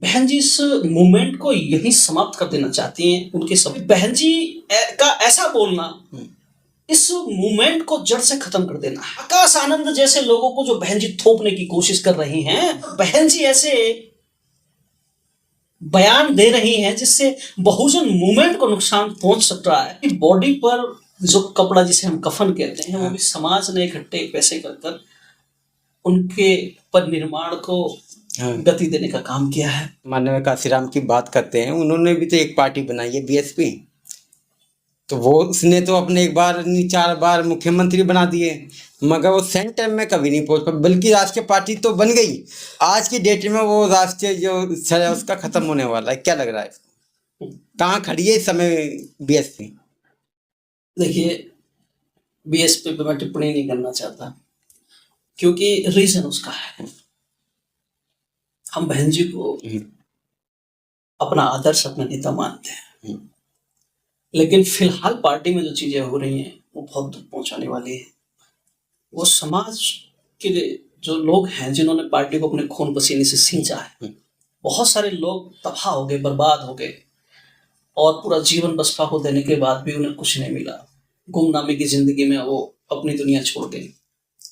बहन जी इस मूवमेंट को यहीं समाप्त कर देना चाहती हैं। उनके सभी बहन जी का ऐसा बोलना इस मूवमेंट को जड़ से खत्म कर देना है। आकाश आनंद जैसे लोगों को जो बहन जी थोपने की कोशिश कर रही हैं, बहन जी ऐसे बयान दे रही हैं जिससे बहुजन मूवमेंट को नुकसान पहुंच सकता है कि बॉडी पर जो कपड़ा जिसे हम कफन कहते हैं, वो भी समाज ने इकट्ठे पैसे कर उनके पर निर्माण को गति देने का काम किया है। माननीय काशीराम की बात करते हैं, उन्होंने भी तो एक पार्टी बनाई है बीएसपी, तो वो उसने तो अपने एक बार नहीं 4 बार मुख्यमंत्री बना दिए, मगर वो सेंटर में कभी नहीं पहुंच पाई। बल्कि राष्ट्रीय पार्टी तो बन गई, आज की डेट में वो राष्ट्रीय जो स्थल है उसका खत्म होने वाला है। क्या लग रहा है, कहाँ खड़ी है इस समय बीएसपी? देखिए, बीएसपी पे मैं टिप्पणी नहीं करना चाहता क्योंकि रीजन उसका है। हम बहन जी को अपना आदर्श, अपना नेता मानते हैं, लेकिन फिलहाल पार्टी में जो चीजें हो रही हैं वो बहुत दुख पहुंचाने वाली है। वो समाज के जो लोग हैं जिन्होंने पार्टी को अपने खून पसीने से सींचा है, बहुत सारे लोग तबाह हो गए, बर्बाद हो गए, और पूरा जीवन बसपा को देने के बाद भी उन्हें कुछ नहीं मिला। गुमनामी की जिंदगी में वो अपनी दुनिया छोड़ गई।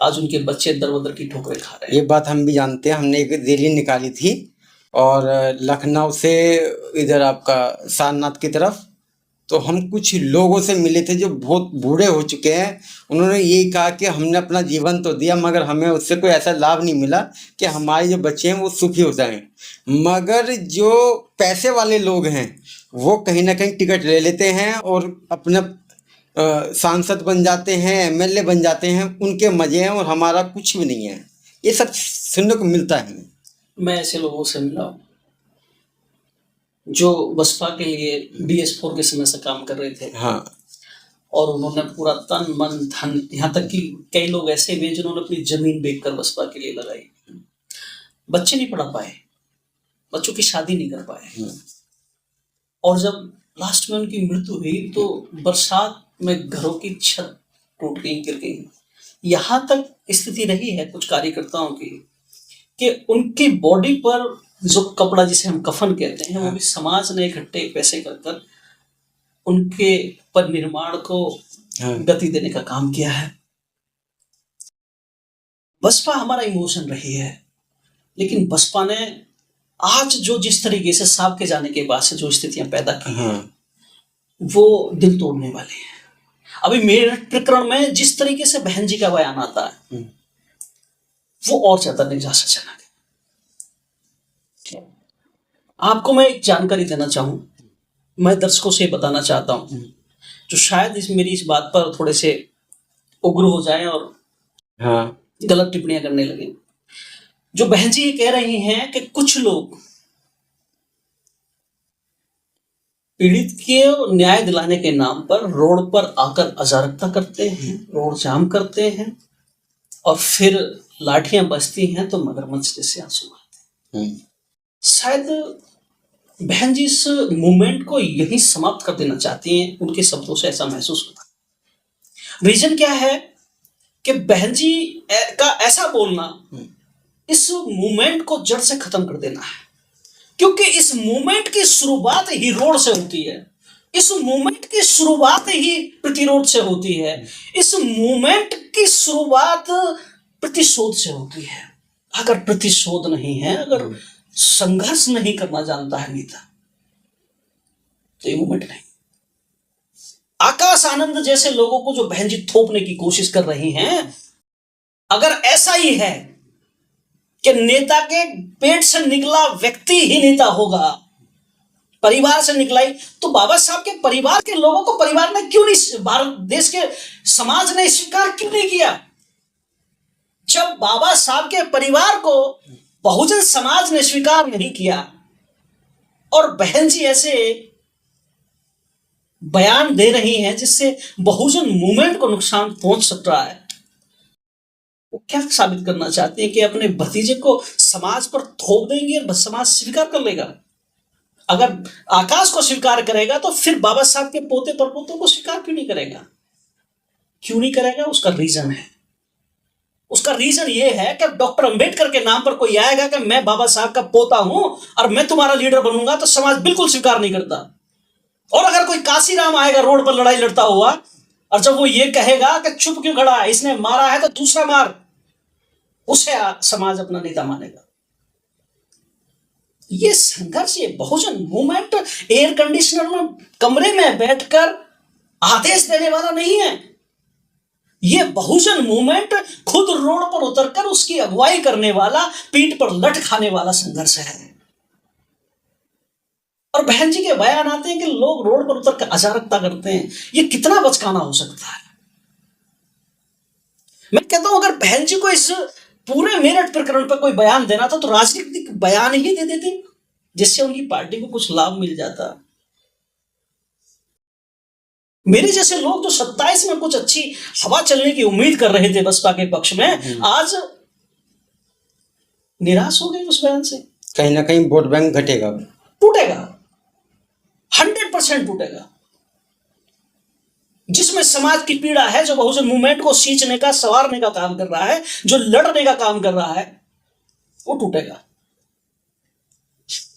आज उनके बच्चे दर बदर की ठोकरें खा रहे हैं। ये बात हम भी जानते हैं। हमने एक रैली निकाली थी और लखनऊ से इधर आपका सारनाथ की तरफ, तो हम कुछ लोगों से मिले थे जो बहुत बूढ़े हो चुके हैं। उन्होंने यही कहा कि हमने अपना जीवन तो दिया, मगर हमें उससे कोई ऐसा लाभ नहीं मिला कि हमारे जो बच्चे हैं वो सुखी हो जाएं। मगर जो पैसे वाले लोग हैं वो कहीं ना कहीं टिकट ले लेते हैं और अपना सांसद बन जाते हैं, एमएलए बन जाते हैं, उनके मजे हैं और हमारा कुछ भी नहीं है। ये सब सुनने को मिलता है। मैं ऐसे लोगों से मिला हूं जो बसपा के लिए BS4 के समय से काम कर रहे थे। हाँ, और उन्होंने पूरा तन मन धन, यहाँ तक कि कई लोग ऐसे भी जिन्होंने अपनी जमीन बेचकर बसपा के लिए लगाई। बच्चे नहीं पढ़ा पाए, बच्चों की शादी नहीं कर पाए, और जब लास्ट में उनकी मृत्यु हुई तो बरसात में घरों की छत टूट गई, गिर गई। यहाँ तक स्थिति रही है कुछ कार्यकर्ताओं की कि उनकी बॉडी पर जो कपड़ा जिसे हम कफन कहते हैं, वो भी समाज ने इकट्ठे पैसे कर उनके पर निर्माण को गति देने का काम किया है। बसपा हमारा इमोशन रही है, लेकिन बसपा ने आज जो जिस तरीके से साहब के जाने के बाद से जो स्थितियां पैदा की हैं, वो दिल तोड़ने वाली है। अभी मेरठ प्रकरण में जिस तरीके से बहन जी का बयान आता है, वो और ज्यादा निराशाजनक है। आपको मैं एक जानकारी देना चाहूं, मैं दर्शकों से बताना चाहता हूं जो शायद मेरी इस बात पर थोड़े से उग्र हो जाए और गलत टिप्पणियां करने लगे। जो बहन जी ये कह रही हैं कि कुछ लोग पीड़ित के न्याय दिलाने के नाम पर रोड पर आकर अराजकता करते हैं, रोड जाम करते हैं, और फिर लाठियां बजती हैं तो मगरमच्छ जैसे आंसू आते हैं। शायद बहन जी इस मूवमेंट को यहीं समाप्त कर देना चाहती हैं। उनके शब्दों से ऐसा महसूस होता है। रीजन क्या है कि बहन जी का ऐसा बोलना इस मूवमेंट को जड़ से खत्म कर देना है, क्योंकि इस मूवमेंट की शुरुआत ही रोड से होती है। इस मूवमेंट की शुरुआत ही प्रतिरोध से होती है। इस मूवमेंट की शुरुआत प्रतिशोध से होती है। अगर प्रतिशोध नहीं है, अगर संघर्ष नहीं करना जानता है नेता, तो ये मूवमेंट नहीं। आकाश आनंद जैसे लोगों को जो बहन जी थोपने की कोशिश कर रही हैं, अगर ऐसा ही है कि नेता के पेट से निकला व्यक्ति ही नेता होगा, परिवार से निकला ही, तो बाबा साहब के परिवार के लोगों को परिवार ने क्यों नहीं, भारत देश के समाज ने स्वीकार क्यों नहीं किया? जब बाबा साहब के परिवार को बहुजन समाज ने स्वीकार नहीं किया और बहन जी ऐसे बयान दे रही हैं जिससे बहुजन मूवमेंट को नुकसान पहुंच सकता है, वो क्या साबित करना चाहते हैं कि अपने भतीजे को समाज पर थोप देंगे और समाज स्वीकार कर लेगा? अगर आकाश को स्वीकार करेगा तो फिर बाबा साहब के पोते परपोतों को स्वीकार क्यों नहीं करेगा? क्यों नहीं करेगा? उसका रीजन है। उसका रीजन ये है कि डॉक्टर अंबेडकर के नाम पर कोई आएगा कि मैं बाबा साहब का पोता हूं और मैं तुम्हारा लीडर बनूंगा, तो समाज बिल्कुल स्वीकार नहीं करता। और अगर कोई काशीराम आएगा रोड पर लड़ाई लड़ता हुआ, और जब वो ये कहेगा कि चुप क्यों खड़ा है, इसने मारा है तो दूसरा मार, उसे समाज अपना नेता मानेगा। ये संघर्ष, ये बहुजन मूवमेंट एयर कंडीशनर में कमरे में बैठकर आदेश देने वाला नहीं है। ये बहुजन मूवमेंट खुद रोड पर उतरकर उसकी अगुवाई करने वाला, पीठ पर लठ खाने वाला संघर्ष है। और बहन जी के बयान आते हैं कि लोग रोड पर उतरकर अराजकता करते हैं, ये कितना बचकाना हो सकता है। मैं कहता हूं अगर बहन जी को इस पूरे मेरठ प्रकरण पर कोई बयान देना था तो राजनीतिक बयान ही दे देते, जिससे उनकी पार्टी को कुछ लाभ मिल जाता। मेरे जैसे लोग जो 27 में कुछ अच्छी हवा चलने की उम्मीद कर रहे थे बसपा के पक्ष में, आज निराश हो गए उस बयान से। कहीं ना कहीं वोट बैंक घटेगा, टूटेगा, 100% टूटेगा। जिसमें समाज की पीड़ा है, जो बहुजन मूवमेंट को सींचने का, संवारने का काम कर रहा है, जो लड़ने का काम कर रहा है, वो टूटेगा।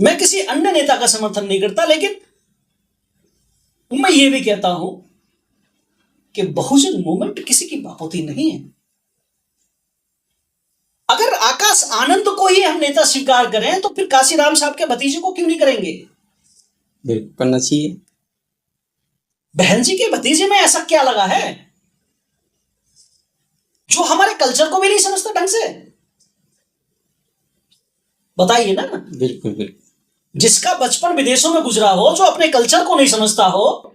मैं किसी अन्य नेता का समर्थन नहीं करता, लेकिन मैं ये भी कहता हूं कि बहुजन मूवमेंट किसी की बापोती नहीं है। अगर आकाश आनंद को ही हम नेता स्वीकार करें तो फिर काशीराम साहब के भतीजे को क्यों नहीं करेंगे? बिल्कुल करना चाहिए। बहन जी के भतीजे में ऐसा क्या लगा है जो हमारे कल्चर को भी नहीं समझता ढंग से? बताइए ना। बिल्कुल बिल्कुल। जिसका बचपन विदेशों में गुजरा हो, जो अपने कल्चर को नहीं समझता हो,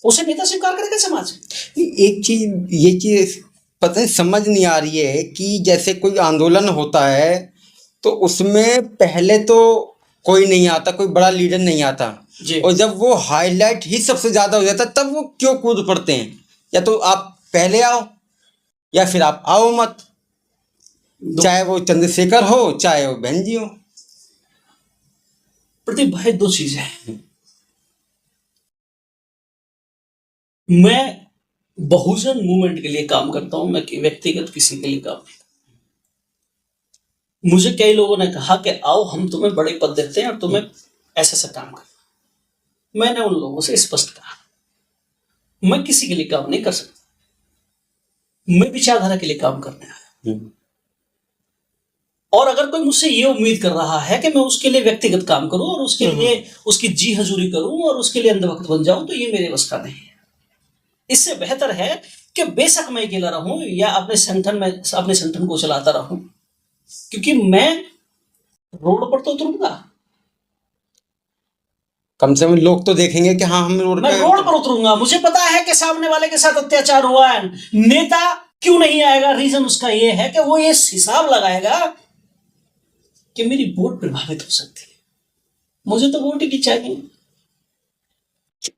उसे नेता स्वीकार करेगा समाज? एक चीज, ये चीज पता है समझ नहीं आ रही है कि जैसे कोई आंदोलन होता है तो उसमें पहले तो कोई नहीं आता, कोई बड़ा लीडर नहीं आता जी। और जब वो हाईलाइट ही सबसे ज्यादा हो जाता है तब वो क्यों कूद पड़ते हैं? या तो आप पहले आओ या फिर आप आओ मत, चाहे वो चंद्रशेखर हो चाहे वो बहन जी हो। प्रदीप भाई, दो चीजें हैं। मैं बहुजन मूवमेंट के लिए काम करता हूं, मैं व्यक्तिगत किसी के लिए काम नहीं। मुझे कई लोगों ने कहा कि आओ हम तुम्हें बड़े पद देते हैं और तुम्हें ऐसा ऐसा काम करना। मैंने उन लोगों से स्पष्ट कहा, मैं किसी के लिए काम नहीं कर सकता, मैं विचारधारा के लिए काम करने आया। और अगर कोई मुझसे ये उम्मीद कर रहा है कि मैं उसके लिए व्यक्तिगत काम करूं और उसके लिए उसकी जी हजूरी करूं और उसके लिए अंधभक्त बन जाऊं, तो ये मेरे बस का नहीं है। इससे बेहतर है कि बेशक मैं अकेला रहूं या अपने संगठन को चलाता रहूं, क्योंकि मैं रोड पर तो उतरूंगा, कम से कम लोग तो देखेंगे कि हाँ हम मैं रोड पर उतरूंगा। मुझे पता है कि सामने वाले के साथ अत्याचार हुआ है, नेता क्यों नहीं आएगा? रीजन उसका ये है कि वो ये हिसाब लगाएगा कि मेरी वोट प्रभावित हो सकती है, मुझे तो वोट ही चाहिए।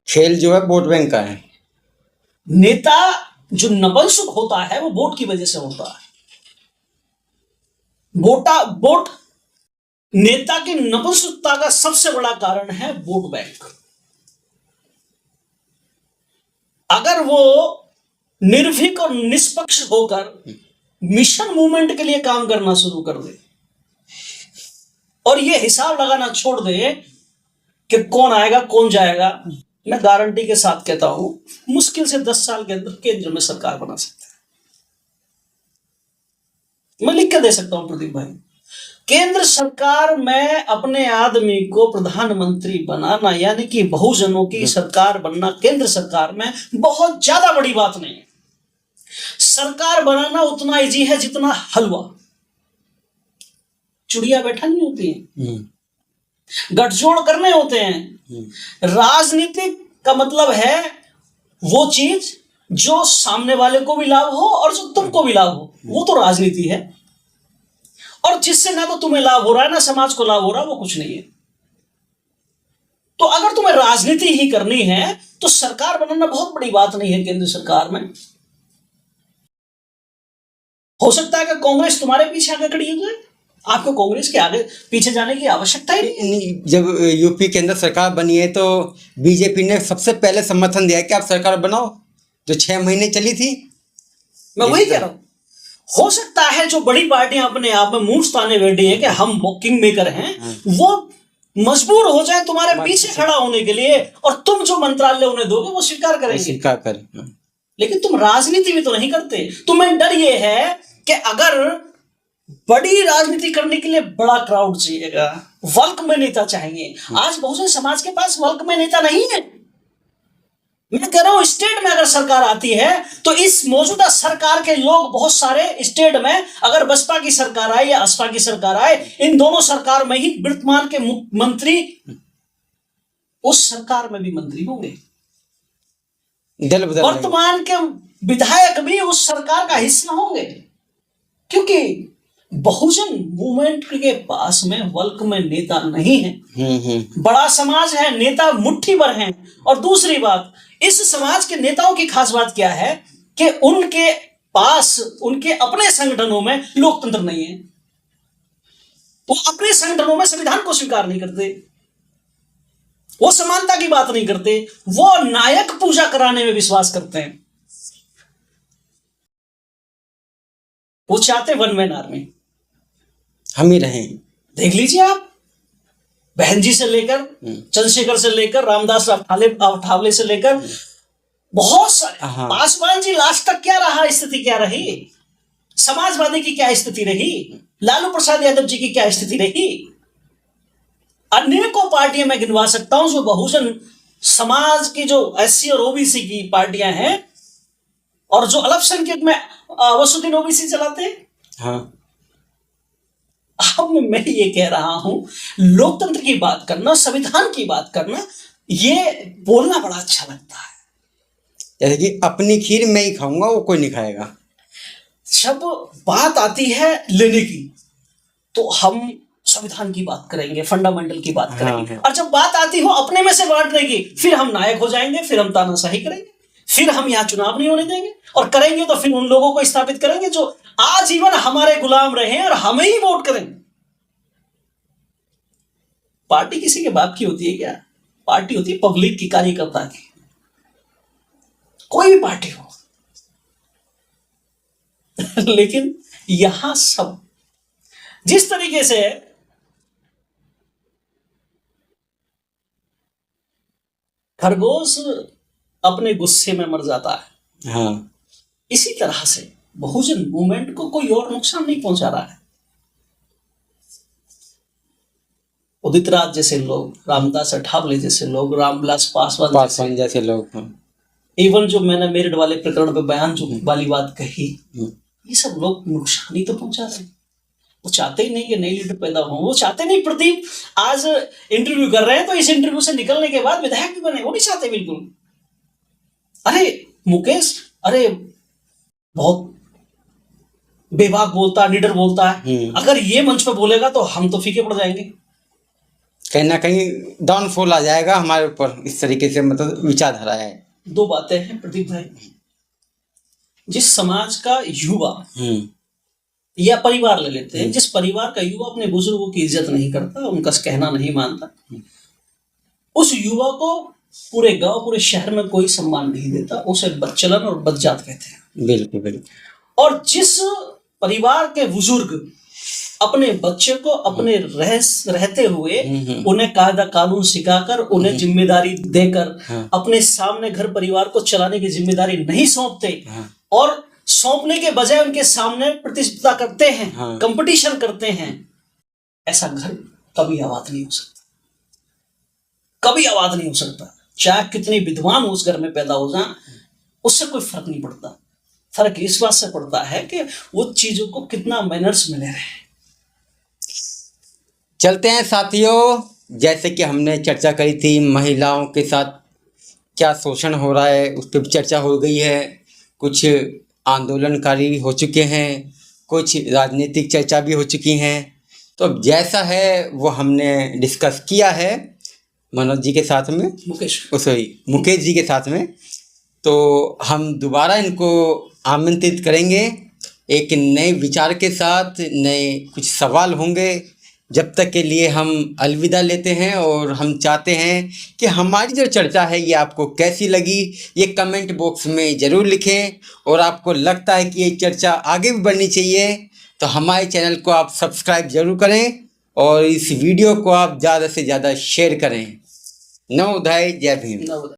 खेल जो है वोट बैंक का है। नेता जो नपुंसक होता है वो वोट की वजह से होता है। वोट नेता की नपुंसकता का सबसे बड़ा कारण है वोट बैंक। अगर वो निर्भीक और निष्पक्ष होकर मिशन मूवमेंट के लिए काम करना शुरू कर दे और ये हिसाब लगाना छोड़ दे कि कौन आएगा कौन जाएगा, मैं गारंटी के साथ कहता हूं मुश्किल से 10 साल के अंदर केंद्र में सरकार बना सकता है। मैं लिख के दे सकता हूं प्रदीप भाई, केंद्र सरकार में अपने आदमी को प्रधानमंत्री बनाना, यानी कि बहुजनों की सरकार बनना केंद्र सरकार में बहुत ज्यादा बड़ी बात नहीं है। सरकार बनाना उतना इजी है जितना हलवा। चुड़िया बैठा नहीं होती है, गठजोड़ करने होते हैं। राजनीतिक का मतलब है वो चीज जो सामने वाले को भी लाभ हो और जो तुमको भी लाभ हो, वो तो राजनीति है। और जिससे ना तो तुम्हें लाभ हो रहा है ना समाज को लाभ हो रहा है, वो कुछ नहीं है। तो अगर तुम्हें राजनीति ही करनी है तो सरकार बनाना बहुत बड़ी बात नहीं है। केंद्र सरकार में हो सकता है कि कांग्रेस तुम्हारे पीछे आगे खड़ी हो जाए, आपको कांग्रेस के आगे पीछे जाने की आवश्यकता ही नहीं। जब यूपी के अंदर सरकार बनी है तो बीजेपी ने सबसे पहले समर्थन दिया कि आप सरकार बनाओ, जो 6 महीने चली थी। मैं वही कह रहा हूं, हो सकता है जो बड़ी पार्टियां अपने आप में मुंह ताने बैठी है कि हम किंग मेकर हैं, वो मजबूर हो जाए तुम्हारे पीछे खड़ा होने के लिए, और तुम जो मंत्रालय उन्हें दोगे वो स्वीकार करेंगे। स्वीकार करें। लेकिन तुम राजनीति भी तो नहीं करते। तुम्हें डर ये है कि अगर बड़ी राजनीति करने के लिए बड़ा क्राउड चाहिएगा, वल्क में नेता चाहिए। आज बहुजन समाज के पास वल्क में नेता नहीं है। मैं कह रहा हूं स्टेट में अगर सरकार आती है तो इस मौजूदा सरकार के लोग बहुत सारे स्टेट में, अगर बसपा की सरकार आए या असपा की सरकार आए, इन दोनों सरकार में ही वर्तमान के मंत्री उस सरकार में भी मंत्री होंगे, दल बदल वर्तमान के विधायक भी उस सरकार का हिस्सा होंगे, क्योंकि बहुजन मूवमेंट के पास में वल्क में नेता नहीं है। बड़ा समाज है, नेता मुट्ठी भर हैं। और दूसरी बात, इस समाज के नेताओं की खास बात क्या है कि उनके पास उनके अपने संगठनों में लोकतंत्र नहीं है। वो अपने संगठनों में संविधान को स्वीकार नहीं करते, वो समानता की बात नहीं करते, वो नायक पूजा कराने में विश्वास करते हैं। वो चाहते वन मैन आर्मी, हम ही रहें। देख लीजिए आप, बहन जी से लेकर चंद्रशेखर से लेकर रामदास अठावले से लेकर बहुत सारे, पासवान जी लास्ट तक क्या रहा, स्थिति क्या रही, समाजवादी की क्या स्थिति रही, लालू प्रसाद यादव जी की क्या स्थिति रही, अनेकों पार्टियां मैं गिनवा सकता हूं जो बहुजन समाज की, जो एससी और ओबीसी की पार्टियां हैं, और जो अल्पसंख्यक में वसुद्दीन ओबीसी चलाते हैं। हाँ, अब मैं ये कह रहा हूं, लोकतंत्र की बात करना, संविधान की बात करना, ये बोलना बड़ा अच्छा लगता है। जैसे कि अपनी खीर मैं ही खाऊंगा, वो कोई नहीं खाएगा। जब बात आती है लेने की तो हम संविधान की बात करेंगे, फंडामेंटल की बात करेंगे। और जब बात आती हो अपने में से बांटने की, फिर हम नायक हो जाएंगे, फिर हम तानाशाही करेंगे, फिर हम यहां चुनाव नहीं होने देंगे, और करेंगे तो फिर उन लोगों को स्थापित करेंगे जो आजीवन हमारे गुलाम रहे और हमें ही वोट करें। पार्टी किसी के बाप की होती है क्या? पार्टी होती है पब्लिक की, कार्यकर्ता की। कोई भी पार्टी हो लेकिन यहां सब जिस तरीके से खरगोश अपने गुस्से में मर जाता है, हाँ, इसी तरह से बहुजन मूवमेंट को कोई और नुकसान नहीं पहुंचा रहा है। उदित राज जैसे लोग, रामदास अठावले जैसे लोग, रामविलास पासवान जैसे लोग, इवन जो मैंने मेरिट वाले प्रकरण पे बयान जो वाली बात कही, ये सब लोग नुकसान ही तो पहुंचा रहे हैं। वो चाहते ही नहीं कि नई लीडर पैदा हो, वो चाहते नहीं। प्रदीप आज इंटरव्यू कर रहे हैं तो इस इंटरव्यू से निकलने के बाद विधायक भी बने, वो नहीं चाहते बिल्कुल। अरे मुकेश, अरे बहुत बेबाक बोलता है, निडर बोलता है, अगर ये मंच पर बोलेगा तो हम तो फीके पड़ जाएंगे, कहीं ना कहीं डाउनफॉल आ जाएगा हमारे ऊपर। इस तरीके से मतलब विचारधारा है। दो बातें हैं प्रदीप भाई, जिस समाज का युवा या परिवार ले लेते हैं, जिस परिवार का युवा अपने बुजुर्गों की इज्जत नहीं करता, उनका कहना नहीं मानता, उस युवा को पूरे गांव, पूरे शहर में कोई सम्मान नहीं देता, उसे बदचलन और बदजात कहते हैं। बिल्कुल बिल्कुल। और जिस परिवार के बुजुर्ग अपने बच्चे को अपने रहते हुए उन्हें कायदा कानून सिखाकर, उन्हें जिम्मेदारी देकर, अपने सामने घर परिवार को चलाने की जिम्मेदारी नहीं सौंपते, और सौंपने के बजाय उनके सामने प्रतिस्पर्धा करते हैं, कंपटीशन करते हैं, ऐसा घर कभी आबाद नहीं हो सकता, कभी आबाद नहीं हो सकता। चाहे कितनी विद्वान उस घर में पैदा हो जाए, उससे कोई फर्क नहीं पड़ता। फर्क इस बात से पड़ता है कि वो चीजों को कितना मैनर्स मिले रहे। चलते हैं साथियों, जैसे कि हमने चर्चा करी थी महिलाओं के साथ क्या शोषण हो रहा है, उस पर चर्चा हो गई है। कुछ आंदोलनकारी हो चुके हैं, कुछ राजनीतिक चर्चा भी हो चुकी हैं। तो अब जैसा है वो हमने डिस्कस किया है मनोज जी के साथ में, मुकेश जी के साथ में। तो हम दोबारा इनको आमंत्रित करेंगे एक नए विचार के साथ। नए कुछ सवाल होंगे, जब तक के लिए हम अलविदा लेते हैं और हम चाहते हैं कि हमारी जो चर्चा है ये आपको कैसी लगी ये कमेंट बॉक्स में ज़रूर लिखें। और आपको लगता है कि ये चर्चा आगे भी बढ़नी चाहिए तो हमारे चैनल को आप सब्सक्राइब ज़रूर करें और इस वीडियो को आप ज़्यादा से ज़्यादा शेयर करें। नवोदय, जय भीम।